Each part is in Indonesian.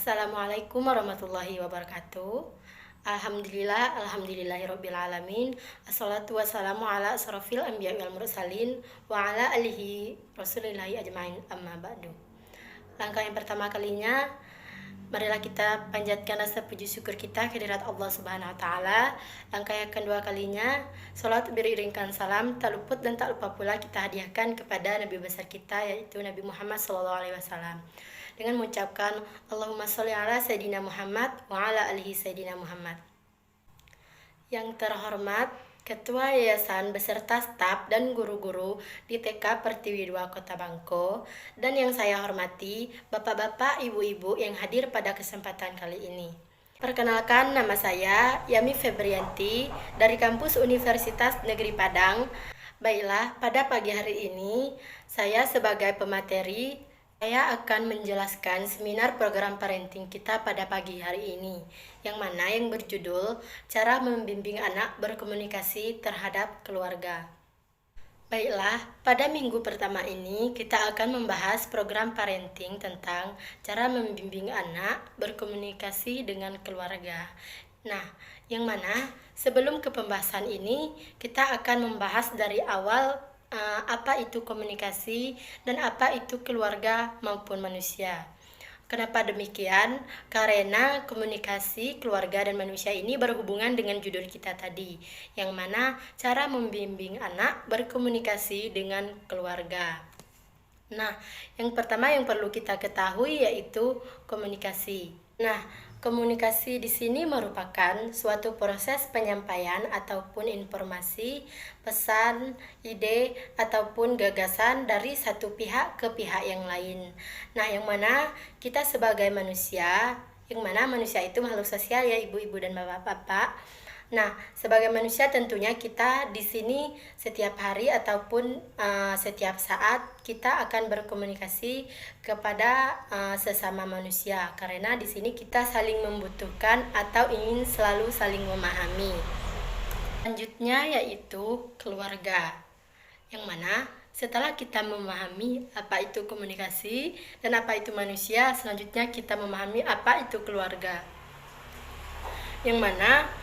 Assalamualaikum warahmatullahi wabarakatuh. Alhamdulillahirabbil alamin. Assalatu wassalamu ala asrofil anbiya'i wal mursalin wa ala alihi rasulillahi ajmain amma ba'du. Langkah yang pertama kalinya, marilah kita panjatkan rasa puji syukur kita kehadirat Allah Subhanahu wa taala. Langkah yang kedua kalinya, salat beriringkan salam tak luput dan tak lupa pula kita hadiahkan kepada nabi besar kita, yaitu Nabi Muhammad SAW, dengan mengucapkan Allahumma sholli ala sayyidina Muhammad wa ala alihi sayyidina Muhammad. Yang terhormat Ketua Yayasan beserta staf dan guru-guru di TK Pertiwi 2 Kota Bangko, dan yang saya hormati Bapak-bapak, Ibu-ibu yang hadir pada kesempatan kali ini. Perkenalkan, nama saya Yami Febrianti dari kampus Universitas Negeri Padang. Baiklah, pada pagi hari ini saya sebagai pemateri saya akan menjelaskan seminar program parenting kita pada pagi hari ini, yang berjudul Cara Membimbing Anak Berkomunikasi Terhadap Keluarga. Baiklah, pada minggu pertama ini kita akan membahas program parenting tentang cara membimbing anak berkomunikasi dengan keluarga. Nah, sebelum ke pembahasan ini, kita akan membahas dari awal apa itu komunikasi dan apa itu keluarga maupun manusia. Kenapa demikian? Karena komunikasi keluarga dan manusia ini berhubungan dengan judul kita tadi, yang mana cara membimbing anak berkomunikasi dengan keluarga. Nah, yang pertama yang perlu kita ketahui yaitu komunikasi. Nah, komunikasi di sini merupakan suatu proses penyampaian ataupun informasi, pesan, ide, ataupun gagasan dari satu pihak ke pihak yang lain. Nah, yang mana kita sebagai manusia, yang mana manusia itu makhluk sosial ya ibu-ibu dan bapak-bapak. Nah, sebagai manusia tentunya kita di sini setiap hari ataupun setiap saat kita akan berkomunikasi kepada sesama manusia, karena di sini kita saling membutuhkan atau ingin selalu saling memahami. Selanjutnya yaitu keluarga, yang mana setelah kita memahami apa itu komunikasi dan apa itu manusia, selanjutnya kita memahami apa itu keluarga, yang mana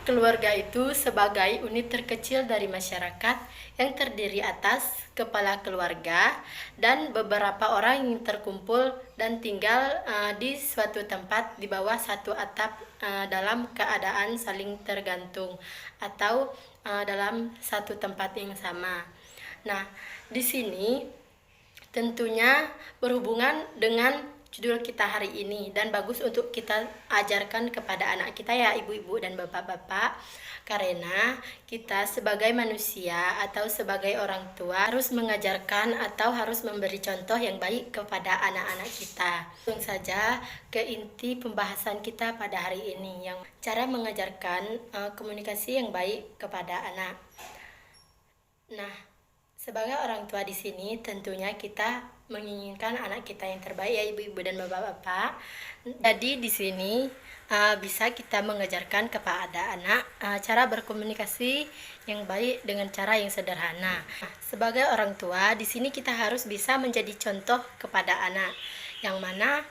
keluarga itu sebagai unit terkecil dari masyarakat yang terdiri atas kepala keluarga dan beberapa orang yang terkumpul dan tinggal di suatu tempat di bawah satu atap dalam keadaan saling tergantung atau dalam satu tempat yang sama. Nah, di sini tentunya berhubungan dengan judul kita hari ini dan bagus untuk kita ajarkan kepada anak kita ya ibu-ibu dan bapak-bapak, karena kita sebagai manusia atau sebagai orang tua harus mengajarkan atau harus memberi contoh yang baik kepada anak-anak kita. Langsung saja ke inti pembahasan kita pada hari ini, yang cara mengajarkan komunikasi yang baik kepada anak. Nah, sebagai orang tua di sini tentunya kita menginginkan anak kita yang terbaik ya ibu-ibu dan bapak-bapak. Jadi di sini bisa kita mengajarkan kepada anak cara berkomunikasi yang baik dengan cara yang sederhana. Sebagai orang tua di sini kita harus bisa menjadi contoh kepada anak, yang mana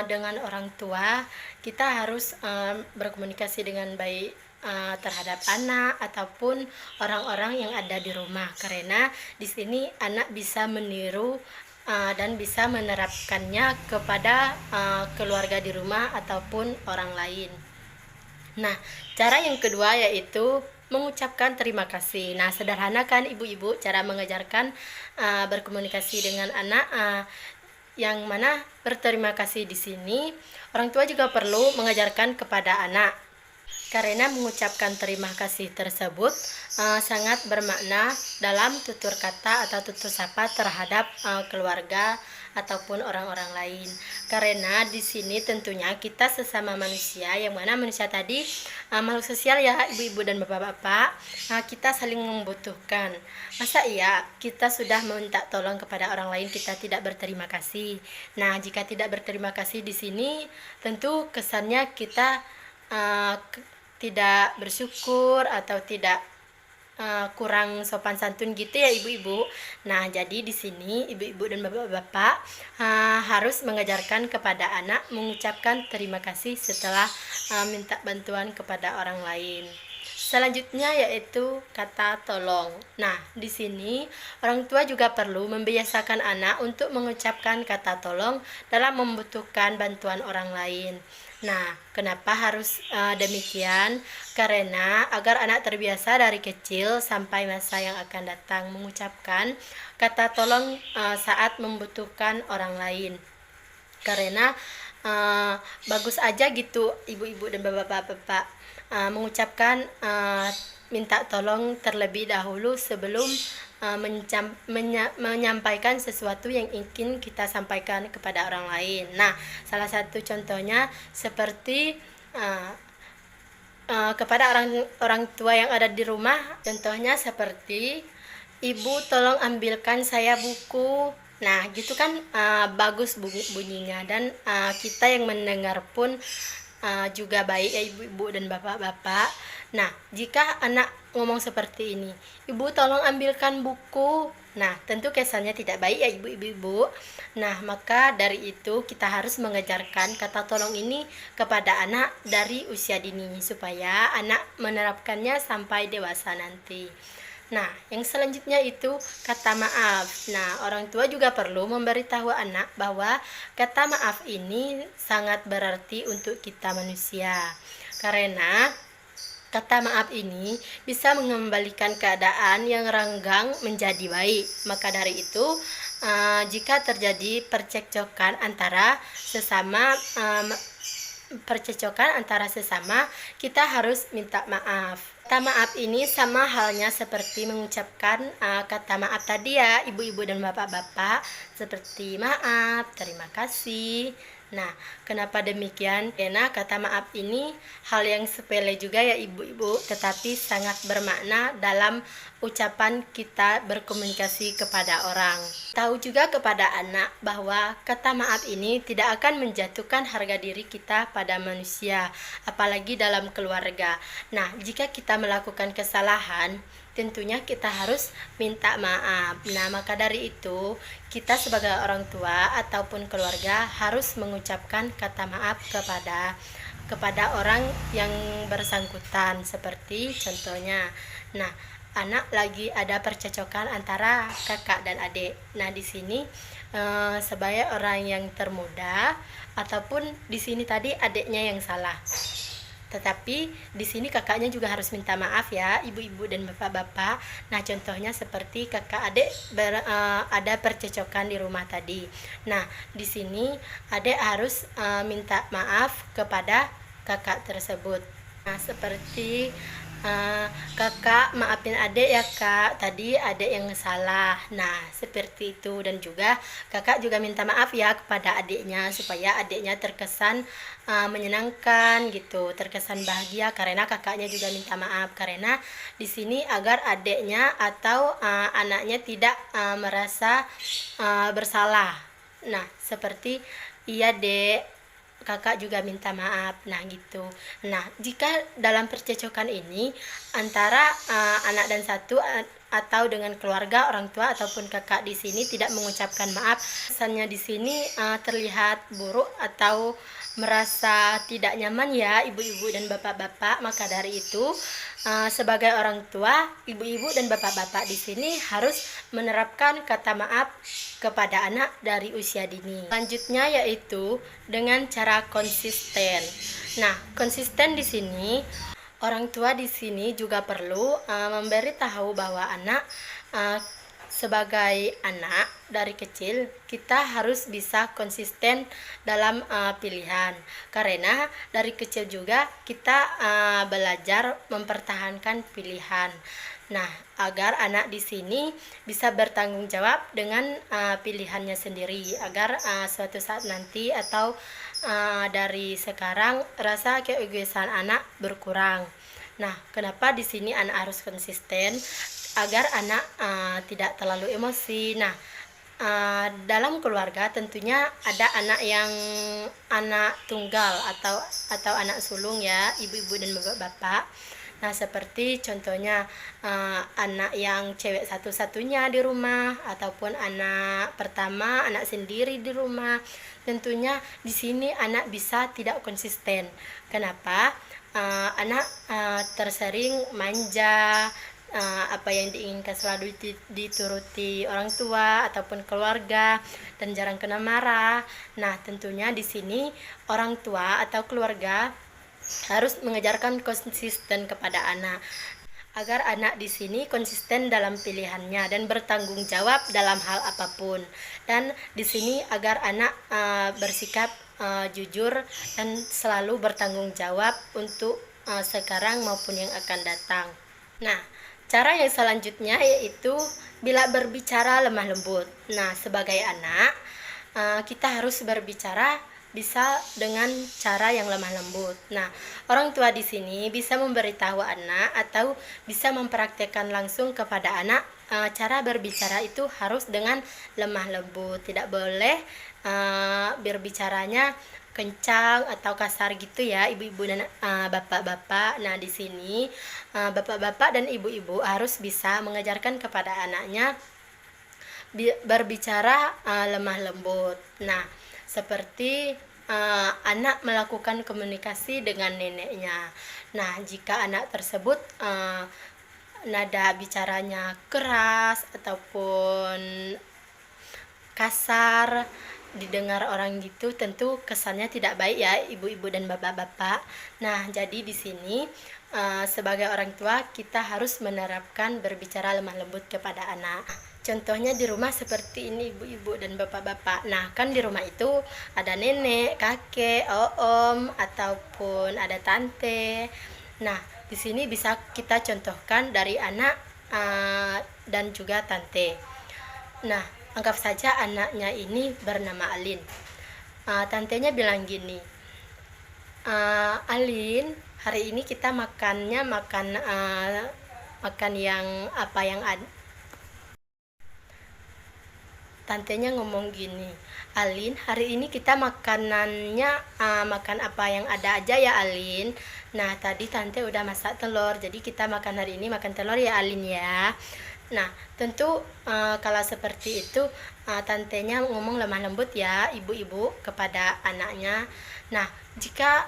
dengan orang tua kita harus berkomunikasi dengan baik terhadap anak ataupun orang-orang yang ada di rumah, karena di sini anak bisa meniru dan bisa menerapkannya kepada keluarga di rumah ataupun orang lain. Nah, cara yang kedua yaitu mengucapkan terima kasih. Nah, sederhana kan ibu-ibu cara mengajarkan berkomunikasi dengan anak, yang mana berterima kasih di sini orang tua juga perlu mengajarkan kepada anak, karena mengucapkan terima kasih tersebut sangat bermakna dalam tutur kata atau tutur sapa terhadap keluarga ataupun orang-orang lain. Karena di sini tentunya kita sesama manusia, yang mana manusia tadi makhluk sosial ya ibu-ibu dan bapak-bapak, kita saling membutuhkan. Masa iya kita sudah meminta tolong kepada orang lain kita tidak berterima kasih? Nah, jika tidak berterima kasih di sini tentu kesannya kita tidak bersyukur atau tidak kurang sopan santun gitu ya ibu-ibu. Nah, jadi di sini ibu-ibu dan bapak-bapak harus mengajarkan kepada anak mengucapkan terima kasih setelah minta bantuan kepada orang lain. Selanjutnya yaitu kata tolong. Nah, di sini orang tua juga perlu membiasakan anak untuk mengucapkan kata tolong dalam membutuhkan bantuan orang lain. Nah, kenapa harus demikian? Karena agar anak terbiasa dari kecil sampai masa yang akan datang mengucapkan kata tolong saat membutuhkan orang lain. Karena bagus aja gitu ibu-ibu dan bapak-bapak mengucapkan minta tolong terlebih dahulu sebelum menyampaikan sesuatu yang ingin kita sampaikan kepada orang lain. Nah, salah satu contohnya seperti kepada orang tua yang ada di rumah, contohnya seperti, "Ibu tolong ambilkan saya buku." Nah, gitu kan bagus bunyinya, dan kita yang mendengar pun juga baik ya ibu-ibu dan bapak-bapak. Nah, jika anak ngomong seperti ini, "Ibu tolong ambilkan buku." Nah, tentu kesannya tidak baik ya ibu-ibu. Nah, maka dari itu kita harus mengajarkan kata tolong ini kepada anak dari usia dini supaya anak menerapkannya sampai dewasa nanti. Nah, yang selanjutnya itu kata maaf. Nah, orang tua juga perlu memberitahu anak bahwa kata maaf ini sangat berarti untuk kita manusia. Karena kata maaf ini bisa mengembalikan keadaan yang renggang menjadi baik. Maka dari itu, jika terjadi percekcokan antara sesama, kita harus minta maaf. Kata maaf ini sama halnya seperti mengucapkan kata maaf tadi ya ibu-ibu dan bapak-bapak, seperti maaf, terima kasih. Nah, kenapa demikian? Karena kata maaf ini hal yang sepele juga ya ibu-ibu, tetapi sangat bermakna dalam ucapan kita berkomunikasi kepada orang. Tahu juga kepada anak bahwa kata maaf ini tidak akan menjatuhkan harga diri kita pada manusia, apalagi dalam keluarga. Nah, jika kita melakukan kesalahan, tentunya kita harus minta maaf. Nah, maka dari itu, kita sebagai orang tua ataupun keluarga harus mengucapkan kata maaf kepada orang yang bersangkutan, seperti contohnya. Nah, anak lagi ada percekcokan antara kakak dan adik. Nah, di sini sebagai orang yang termuda ataupun di sini tadi adiknya yang salah. Tetapi di sini kakaknya juga harus minta maaf ya ibu-ibu dan bapak-bapak. Nah, contohnya seperti kakak adik ada percekcokan di rumah tadi. Nah, di sini adik harus minta maaf kepada kakak tersebut. Nah, seperti kakak maafin adik ya kak, tadi adik yang salah. Nah, seperti itu. Dan juga kakak juga minta maaf ya kepada adiknya supaya adiknya terkesan menyenangkan gitu, terkesan bahagia karena kakaknya juga minta maaf. Karena di sini agar adiknya atau anaknya tidak merasa bersalah. Nah, seperti, "Iya dek, kakak juga minta maaf." Nah, gitu. Nah, jika dalam percekcokan ini antara anak dan satu atau dengan keluarga, orang tua ataupun kakak di sini tidak mengucapkan maaf, kesannya di sini terlihat buruk atau merasa tidak nyaman ya ibu-ibu dan bapak-bapak. Maka dari itu, sebagai orang tua, ibu-ibu dan bapak-bapak di sini harus menerapkan kata maaf kepada anak dari usia dini. Selanjutnya yaitu dengan cara konsisten. Nah, konsisten di sini orang tua di sini juga perlu memberitahu bahwa anak sebagai anak dari kecil kita harus bisa konsisten dalam pilihan. Karena dari kecil juga kita belajar mempertahankan pilihan. Nah, agar anak di sini bisa bertanggung jawab dengan pilihannya sendiri, agar suatu saat nanti atau dari sekarang rasa keegoisan anak berkurang. Nah, kenapa di sini anak harus konsisten? Agar anak tidak terlalu emosi. Nah, dalam keluarga tentunya ada anak tunggal atau anak sulung ya, ibu-ibu dan bapak-bapak. Nah, seperti contohnya anak yang cewek satu-satunya di rumah ataupun anak pertama, anak sendiri di rumah. Tentunya di sini anak bisa tidak konsisten. Kenapa? Anak tersering manja, apa yang diinginkan selalu dituruti orang tua ataupun keluarga dan jarang kena marah. Nah, tentunya di sini orang tua atau keluarga harus mengajarkan konsisten kepada anak agar anak di sini konsisten dalam pilihannya dan bertanggung jawab dalam hal apapun. Dan di sini agar anak bersikap jujur dan selalu bertanggung jawab untuk sekarang maupun yang akan datang. Nah, cara yang selanjutnya yaitu bila berbicara lemah lembut. Nah, sebagai anak kita harus berbicara bisa dengan cara yang lemah lembut. Nah, orang tua di sini bisa memberitahu anak atau bisa mempraktekkan langsung kepada anak cara berbicara itu harus dengan lemah lembut. Tidak boleh berbicaranya kencang atau kasar gitu ya, ibu-ibu dan bapak-bapak. Nah, di sini bapak-bapak dan ibu-ibu harus bisa mengajarkan kepada anaknya berbicara lemah lembut. Nah, seperti anak melakukan komunikasi dengan neneknya. Nah, jika anak tersebut nada bicaranya keras ataupun kasar didengar orang gitu, tentu kesannya tidak baik ya ibu-ibu dan bapak-bapak. Nah, jadi di sini sebagai orang tua kita harus menerapkan berbicara lemah lembut kepada anak. Contohnya di rumah seperti ini ibu-ibu dan bapak-bapak. Nah, kan di rumah itu ada nenek, kakek, om ataupun ada tante. Nah, di sini bisa kita contohkan dari anak dan juga tante. Nah, anggap saja anaknya ini bernama Alin. Tantenya bilang gini, Alin, hari ini kita makan yang apa yang ada. Tantenya ngomong gini, Alin, hari ini kita makanannya makan apa yang ada aja ya Alin. Nah, tadi tante udah masak telur, jadi kita makan hari ini makan telur ya Alin ya. Nah, tentu kalau seperti itu tantenya ngomong lemah lembut ya ibu-ibu kepada anaknya. Nah, jika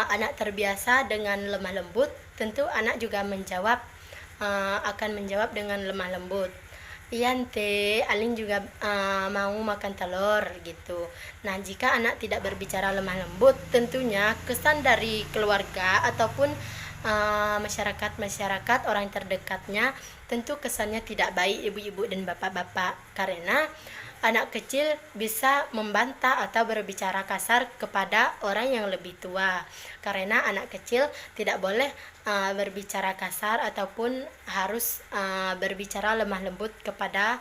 anak terbiasa dengan lemah lembut, tentu anak juga akan menjawab dengan lemah lembut. Iya ante, Alin juga mau makan telur gitu. Nah, jika anak tidak berbicara lemah lembut, tentunya kesan dari keluarga ataupun masyarakat orang terdekatnya tentu kesannya tidak baik ibu-ibu dan bapak-bapak, karena anak kecil bisa membantah atau berbicara kasar kepada orang yang lebih tua. Karena anak kecil tidak boleh berbicara kasar ataupun harus berbicara lemah lembut kepada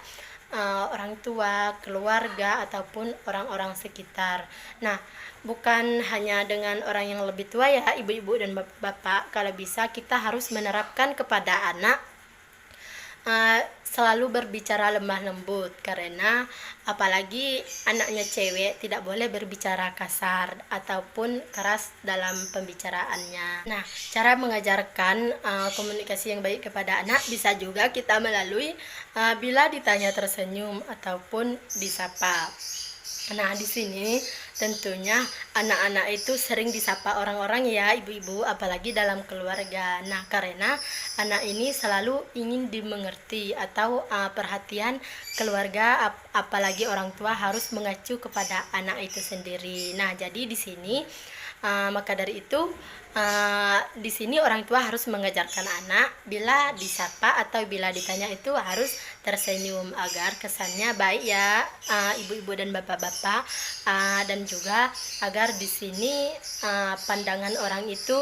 orang tua, keluarga ataupun orang-orang sekitar. Nah, bukan hanya dengan orang yang lebih tua ya ibu-ibu dan bapak, kalau bisa kita harus menerapkan kepada anak selalu berbicara lemah lembut, karena apalagi anaknya cewek tidak boleh berbicara kasar ataupun keras dalam pembicaraannya. Nah, cara mengajarkan komunikasi yang baik kepada anak bisa juga kita melalui bila ditanya tersenyum ataupun disapa. Nah, di sini tentunya anak-anak itu sering disapa orang-orang ya ibu-ibu, apalagi dalam keluarga. Nah, karena anak ini selalu ingin dimengerti atau perhatian keluarga, apalagi orang tua harus mengacu kepada anak itu sendiri. Nah, jadi di sini maka dari itu di sini orang tua harus mengajarkan anak bila disapa atau bila ditanya itu harus tersenyum agar kesannya baik ya ibu-ibu dan bapak-bapak, dan juga agar di sini pandangan orang itu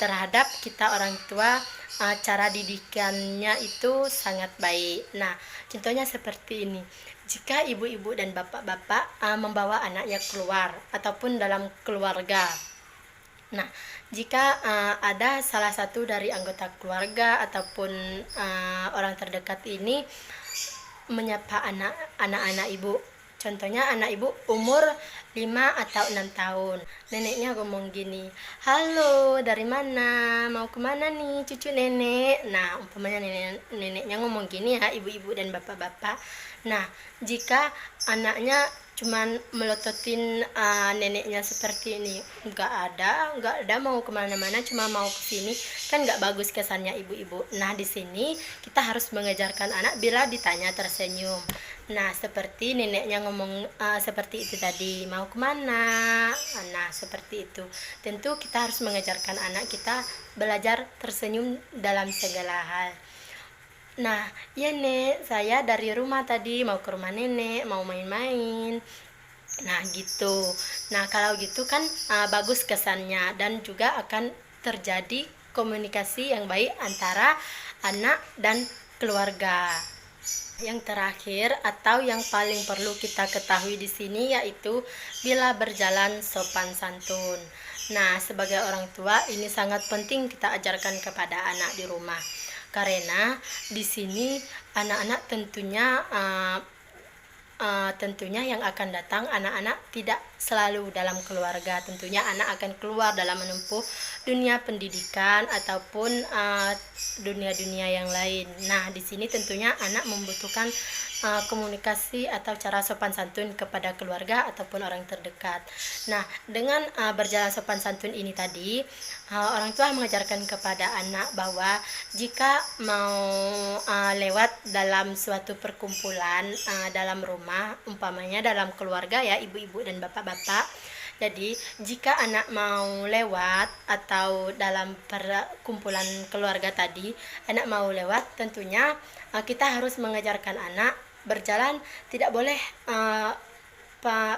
terhadap kita orang tua cara didikannya itu sangat baik. Nah, contohnya seperti ini. Jika ibu-ibu dan bapak-bapak membawa anaknya keluar ataupun dalam keluarga. Nah, jika ada salah satu dari anggota keluarga ataupun orang terdekat ini menyapa anak-anak ibu, Contohnya anak ibu umur 5 atau 6 tahun. Neneknya ngomong gini, "Halo, dari mana? Mau kemana nih cucu nenek?" Nah, umpamanya neneknya ngomong gini ya, ibu-ibu dan bapak-bapak. Nah, jika anaknya cuman melototin neneknya seperti ini, nggak ada mau kemana-mana, cuma mau ke sini, kan nggak bagus kesannya ibu-ibu. Nah, di sini kita harus mengajarkan anak bila ditanya tersenyum. Nah, seperti neneknya ngomong seperti itu tadi, mau kemana? Nah, seperti itu. Tentu kita harus mengajarkan anak kita belajar tersenyum dalam segala hal. Nah, ya nek, saya dari rumah tadi mau ke rumah nenek, mau main-main. Nah, gitu. Nah, kalau gitu kan bagus kesannya dan juga akan terjadi komunikasi yang baik antara anak dan keluarga. Yang terakhir atau yang paling perlu kita ketahui di sini yaitu bila berjalan sopan santun. Nah, sebagai orang tua ini sangat penting kita ajarkan kepada anak di rumah. Karena di sini anak-anak tentunya yang akan datang anak-anak tidak selalu dalam keluarga. Tentunya anak akan keluar dalam menempuh dunia pendidikan ataupun dunia-dunia yang lain. Nah, di sini tentunya anak membutuhkan komunikasi atau cara sopan santun kepada keluarga ataupun orang terdekat. Nah, dengan berjalan sopan santun ini tadi, orang tua mengajarkan kepada anak bahwa jika mau lewat dalam suatu perkumpulan dalam rumah, umpamanya dalam keluarga ya, ibu-ibu dan bapak-bapak. Jadi, jika anak mau lewat atau dalam perkumpulan keluarga tadi, anak mau lewat, tentunya kita harus mengajarkan anak berjalan tidak boleh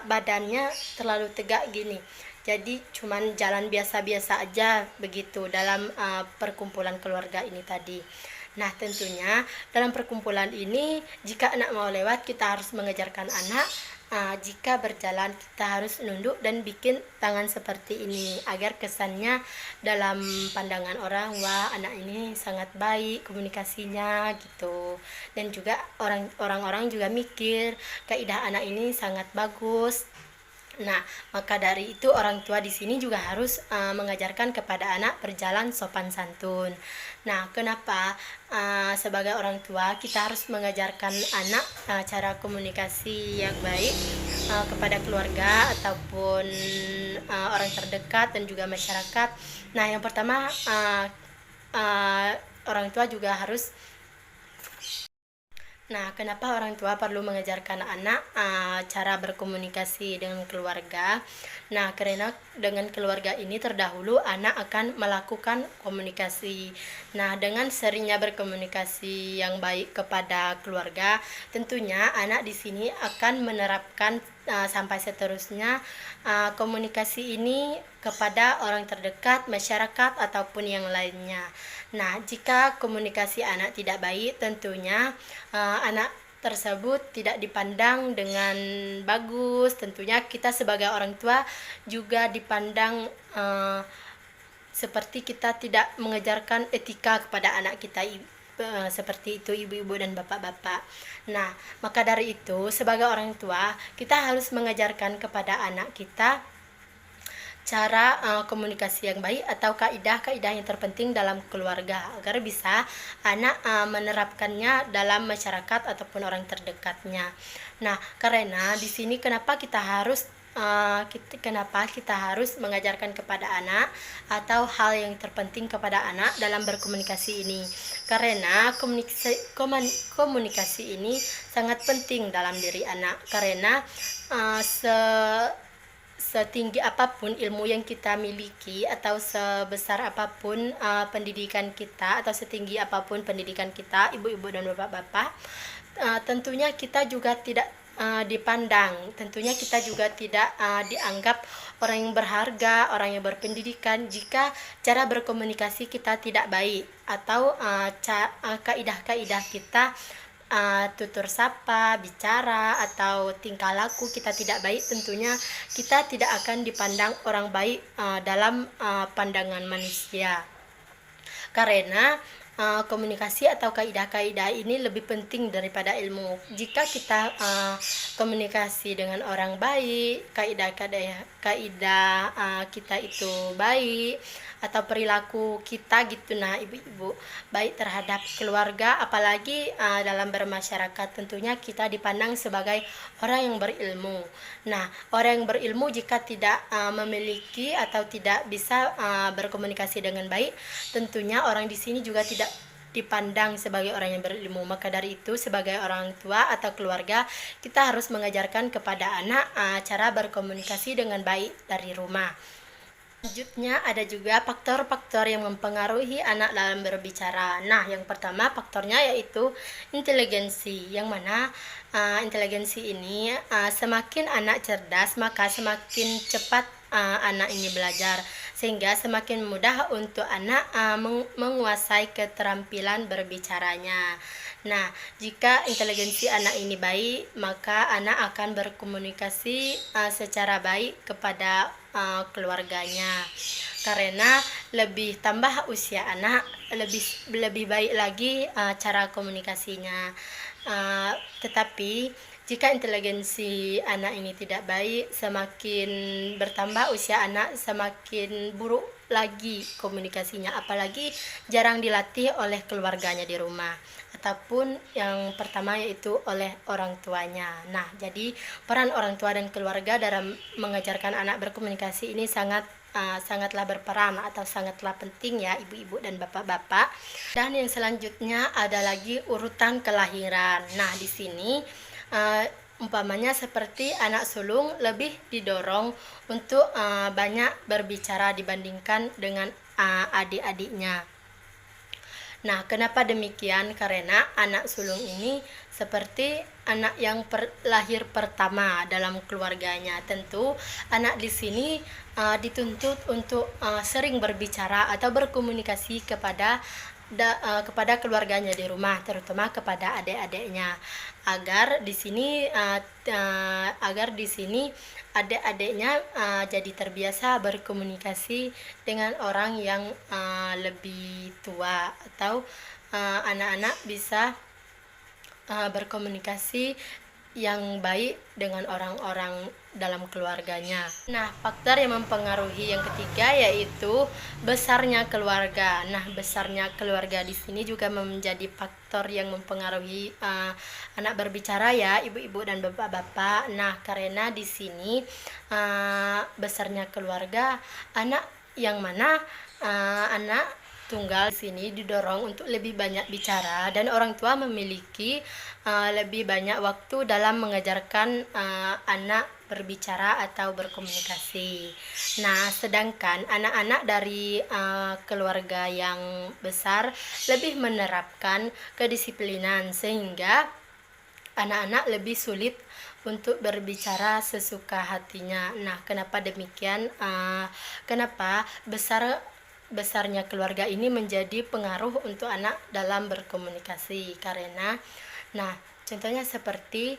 badannya terlalu tegak gini. Jadi cuman jalan biasa-biasa aja begitu dalam perkumpulan keluarga ini tadi. Nah, tentunya dalam perkumpulan ini jika anak mau lewat kita harus mengajarkan anak jika berjalan kita harus nunduk dan bikin tangan seperti ini agar kesannya dalam pandangan orang, wah anak ini sangat baik komunikasinya gitu. Dan juga orang-orang juga mikir kaidah anak ini sangat bagus. Nah, maka dari itu orang tua di sini juga harus mengajarkan kepada anak berjalan sopan santun. Nah, kenapa sebagai orang tua kita harus mengajarkan anak cara komunikasi yang baik kepada keluarga ataupun orang terdekat dan juga masyarakat. Nah, yang pertama orang tua juga harus. Nah, kenapa orang tua perlu mengajarkan anak cara berkomunikasi dengan keluarga? Nah, karena dengan keluarga ini terdahulu anak akan melakukan komunikasi. Nah, dengan seringnya berkomunikasi yang baik kepada keluarga, tentunya anak di sini akan menerapkan sampai seterusnya komunikasi ini kepada orang terdekat, masyarakat ataupun yang lainnya. Nah, jika komunikasi anak tidak baik, tentunya anak tersebut tidak dipandang dengan bagus. Tentunya kita sebagai orang tua juga dipandang seperti kita tidak mengajarkan etika kepada anak kita, seperti itu ibu-ibu dan bapak-bapak. Nah, maka dari itu sebagai orang tua kita harus mengajarkan kepada anak kita cara komunikasi yang baik atau kaidah-kaidah yang terpenting dalam keluarga agar bisa anak menerapkannya dalam masyarakat ataupun orang terdekatnya. Nah, karena di sini kenapa kita harus mengajarkan kepada anak atau hal yang terpenting kepada anak dalam berkomunikasi ini, karena komunikasi ini sangat penting dalam diri anak. Karena setinggi apapun ilmu yang kita miliki atau sebesar apapun pendidikan kita atau setinggi apapun pendidikan kita, ibu-ibu dan bapak-bapak, tentunya kita juga tidak dipandang, tentunya kita juga tidak dianggap orang yang berharga, orang yang berpendidikan jika cara berkomunikasi kita tidak baik atau kaidah-kaidah kita tutur sapa, bicara atau tingkah laku kita tidak baik, tentunya kita tidak akan dipandang orang baik dalam pandangan manusia. Karena komunikasi atau kaidah-kaidah ini lebih penting daripada ilmu. Jika kita komunikasi dengan orang baik, kaidah kita itu baik, atau perilaku kita gitu, nah ibu-ibu baik terhadap keluarga, apalagi dalam bermasyarakat, tentunya kita dipandang sebagai orang yang berilmu. Nah, orang yang berilmu jika tidak memiliki atau tidak bisa berkomunikasi dengan baik, tentunya orang di sini juga tidak dipandang sebagai orang yang berilmu. Maka dari itu, sebagai orang tua atau keluarga, kita harus mengajarkan kepada anak cara berkomunikasi dengan baik dari rumah. Selanjutnya ada juga faktor-faktor yang mempengaruhi anak dalam berbicara. Nah, yang pertama faktornya yaitu inteligensi, yang mana inteligensi ini semakin anak cerdas, maka semakin cepat anak ini belajar, sehingga semakin mudah untuk anak menguasai keterampilan berbicaranya. Nah, jika inteligensi anak ini baik, maka anak akan berkomunikasi secara baik kepada keluarganya. Karena lebih tambah usia anak, lebih baik lagi cara komunikasinya. Tetapi jika inteligensi anak ini tidak baik, semakin bertambah usia anak, semakin buruk lagi komunikasinya, apalagi jarang dilatih oleh keluarganya di rumah, ataupun yang pertama yaitu oleh orang tuanya. Nah, jadi peran orang tua dan keluarga dalam mengajarkan anak berkomunikasi ini sangatlah berperan atau sangatlah penting ya ibu-ibu dan bapak-bapak. Dan yang selanjutnya ada lagi urutan kelahiran. Nah, di sini umpamanya seperti anak sulung lebih didorong untuk banyak berbicara dibandingkan dengan adik-adiknya. Nah, kenapa demikian? Karena anak sulung ini seperti anak yang lahir pertama dalam keluarganya. Tentu anak di sini dituntut untuk sering berbicara atau berkomunikasi kepada keluarganya di rumah, terutama kepada adik-adiknya, agar di sini adik-adiknya jadi terbiasa berkomunikasi dengan orang yang lebih tua, atau anak-anak bisa berkomunikasi yang baik dengan orang-orang dalam keluarganya. Nah, faktor yang mempengaruhi yang ketiga yaitu besarnya keluarga. Nah, besarnya keluarga di sini juga menjadi faktor yang mempengaruhi anak berbicara ya, ibu-ibu dan bapak-bapak. Nah, karena di sini besarnya keluarga, anak yang mana anak tunggal di sini didorong untuk lebih banyak bicara, dan orang tua memiliki lebih banyak waktu dalam mengajarkan anak berbicara atau berkomunikasi. Nah, sedangkan anak-anak dari keluarga yang besar lebih menerapkan kedisiplinan, sehingga anak-anak lebih sulit untuk berbicara sesuka hatinya. Nah, kenapa demikian? Kenapa besarnya keluarga ini menjadi pengaruh untuk anak dalam berkomunikasi? Karena contohnya seperti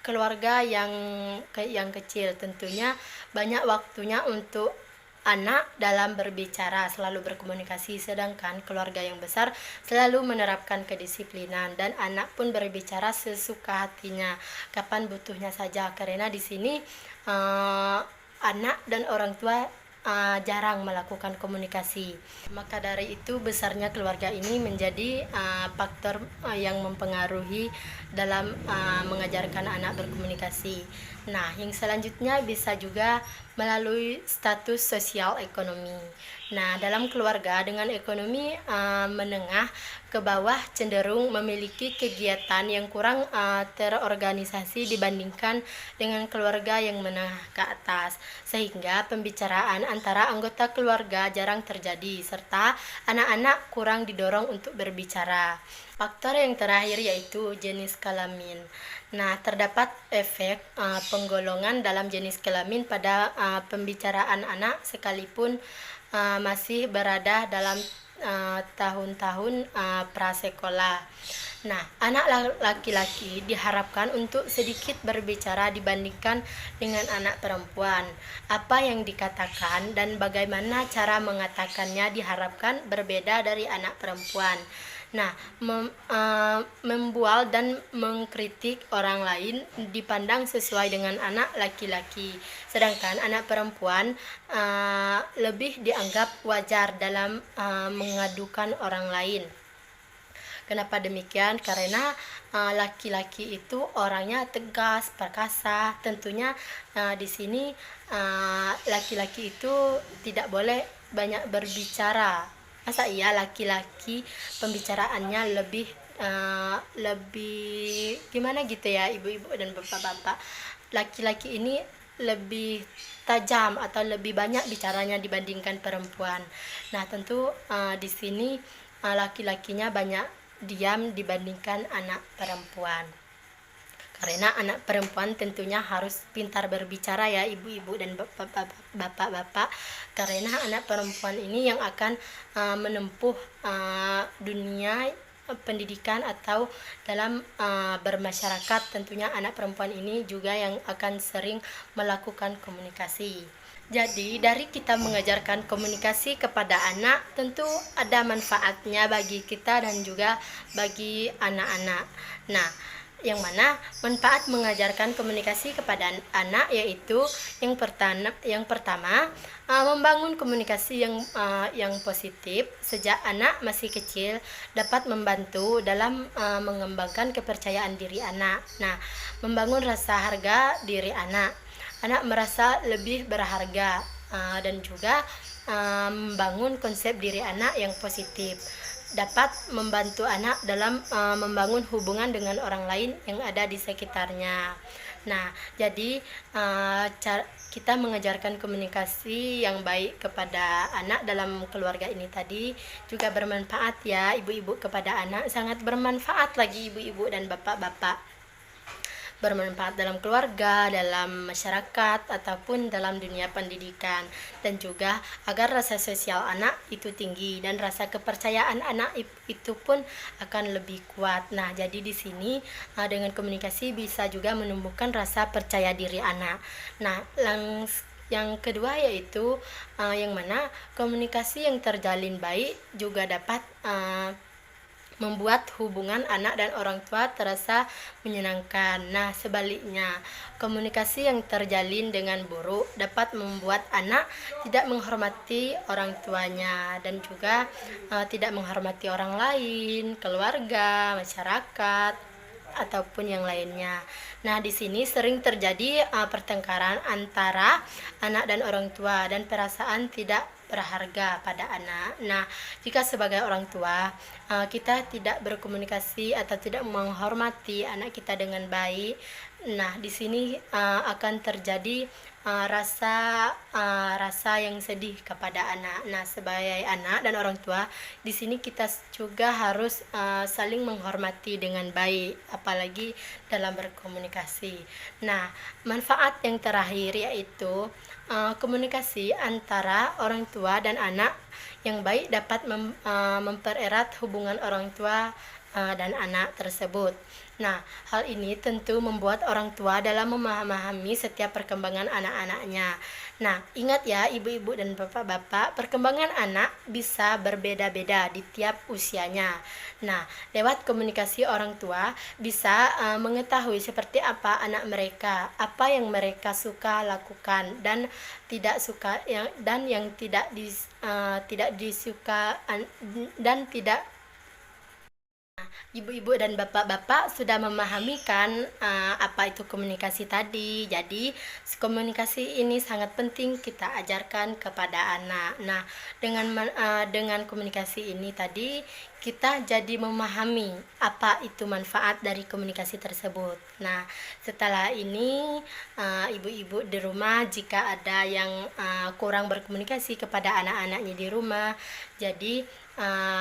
keluarga yang kecil, tentunya banyak waktunya untuk anak dalam berbicara, selalu berkomunikasi, sedangkan keluarga yang besar selalu menerapkan kedisiplinan, dan anak pun berbicara sesuka hatinya kapan butuhnya saja. Karena di sini anak dan orang tua jarang melakukan komunikasi. Maka dari itu besarnya keluarga ini menjadi faktor yang mempengaruhi dalam mengajarkan anak berkomunikasi. Nah, yang selanjutnya bisa juga melalui status sosial ekonomi. Nah, dalam keluarga dengan ekonomi menengah ke bawah cenderung memiliki kegiatan yang kurang terorganisasi dibandingkan dengan keluarga yang menengah ke atas, sehingga pembicaraan antara anggota keluarga jarang terjadi, serta anak-anak kurang didorong untuk berbicara. Faktor yang terakhir yaitu jenis kelamin. Nah, terdapat efek penggolongan dalam jenis kelamin pada pembicaraan anak sekalipun masih berada dalam tahun-tahun prasekolah. Nah, anak laki-laki diharapkan untuk sedikit berbicara dibandingkan dengan anak perempuan. Apa yang dikatakan dan bagaimana cara mengatakannya diharapkan berbeda dari anak perempuan. Nah, membual dan mengkritik orang lain dipandang sesuai dengan anak laki-laki, sedangkan anak perempuan lebih dianggap wajar dalam mengadukan orang lain. Kenapa demikian? Karena laki-laki itu orangnya tegas, perkasa. Tentunya di sini laki-laki itu tidak boleh banyak berbicara. Masa iya laki-laki pembicaraannya lebih gimana gitu ya, ibu-ibu dan bapak-bapak. Laki-laki ini lebih tajam atau lebih banyak bicaranya dibandingkan perempuan. Nah, tentu di sini laki-lakinya banyak diam dibandingkan anak perempuan. Karena anak perempuan tentunya harus pintar berbicara ya ibu-ibu dan bapak-bapak, karena anak perempuan ini yang akan menempuh dunia pendidikan atau dalam bermasyarakat. Tentunya anak perempuan ini juga yang akan sering melakukan komunikasi. Jadi dari kita mengajarkan komunikasi kepada anak tentu ada manfaatnya bagi kita dan juga bagi anak-anak. Nah, yang mana manfaat mengajarkan komunikasi kepada anak yaitu yang pertama membangun komunikasi yang positif sejak anak masih kecil dapat membantu dalam mengembangkan kepercayaan diri anak. Nah, membangun rasa harga diri anak. Anak merasa lebih berharga dan juga membangun konsep diri anak yang positif. Dapat membantu anak dalam membangun hubungan dengan orang lain yang ada di sekitarnya. Nah, jadi kita mengajarkan komunikasi yang baik kepada anak dalam keluarga ini tadi juga bermanfaat ya ibu-ibu kepada anak, sangat bermanfaat lagi ibu-ibu dan bapak-bapak. Bermanfaat dalam keluarga, dalam masyarakat, ataupun dalam dunia pendidikan, dan juga agar rasa sosial anak itu tinggi dan rasa kepercayaan anak itu pun akan lebih kuat. Nah, jadi di sini dengan komunikasi bisa juga menumbuhkan rasa percaya diri anak. Nah, yang kedua yaitu yang mana komunikasi yang terjalin baik juga dapat membuat hubungan anak dan orang tua terasa menyenangkan. Nah, sebaliknya, komunikasi yang terjalin dengan buruk dapat membuat anak tidak menghormati orang tuanya dan juga tidak menghormati orang lain, keluarga, masyarakat, ataupun yang lainnya. Nah, di sini sering terjadi pertengkaran antara anak dan orang tua dan perasaan tidak berharga pada anak. Nah, jika sebagai orang tua kita tidak berkomunikasi atau tidak menghormati anak kita dengan baik, nah di sini akan terjadi rasa yang sedih kepada anak. Nah, sebagai anak dan orang tua, di sini kita juga harus saling menghormati dengan baik, apalagi dalam berkomunikasi. Nah, manfaat yang terakhir yaitu komunikasi antara orang tua dan anak yang baik dapat mempererat hubungan orang tua dan anak tersebut. Nah, hal ini tentu membuat orang tua dalam memahami setiap perkembangan anak-anaknya. Nah, ingat ya ibu-ibu dan bapak-bapak, perkembangan anak bisa berbeda-beda di tiap usianya. Nah, lewat komunikasi orang tua bisa mengetahui seperti apa anak mereka, apa yang mereka suka lakukan dan tidak suka yang tidak disuka dan tidak. Ibu-ibu dan bapak-bapak sudah memahami kan apa itu komunikasi tadi. Jadi komunikasi ini sangat penting kita ajarkan kepada anak. Nah, dengan komunikasi ini tadi kita jadi memahami apa itu manfaat dari komunikasi tersebut. Nah, setelah ini ibu-ibu di rumah jika ada yang kurang berkomunikasi kepada anak-anaknya di rumah, jadi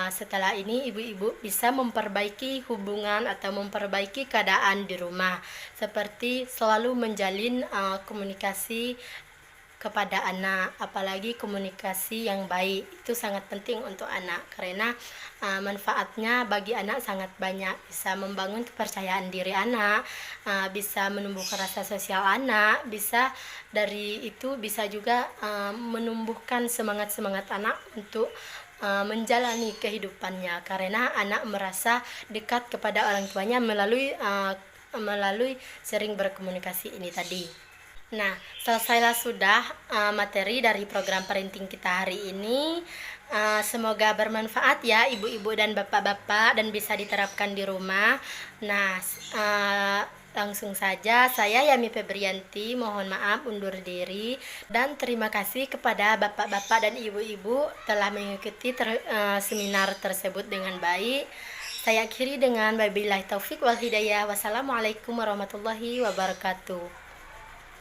setelah ini ibu-ibu bisa memperbaiki hubungan atau memperbaiki keadaan di rumah, seperti selalu menjalin komunikasi kepada anak, apalagi komunikasi yang baik itu sangat penting untuk anak karena manfaatnya bagi anak sangat banyak, bisa membangun kepercayaan diri anak, bisa menumbuhkan rasa sosial anak, bisa dari itu bisa juga menumbuhkan semangat anak untuk menjalani kehidupannya karena anak merasa dekat kepada orang tuanya melalui sering berkomunikasi ini tadi. Nah, selesailah sudah materi dari program parenting kita hari ini. Semoga bermanfaat ya ibu-ibu dan bapak-bapak dan bisa diterapkan di rumah. Nah, langsung saja saya Yami Febrianti mohon maaf undur diri dan terima kasih kepada bapak-bapak dan ibu-ibu telah mengikuti seminar tersebut dengan baik. Saya akhiri dengan wabillahi taufik wal hidayah. Wassalamualaikum warahmatullahi wabarakatuh.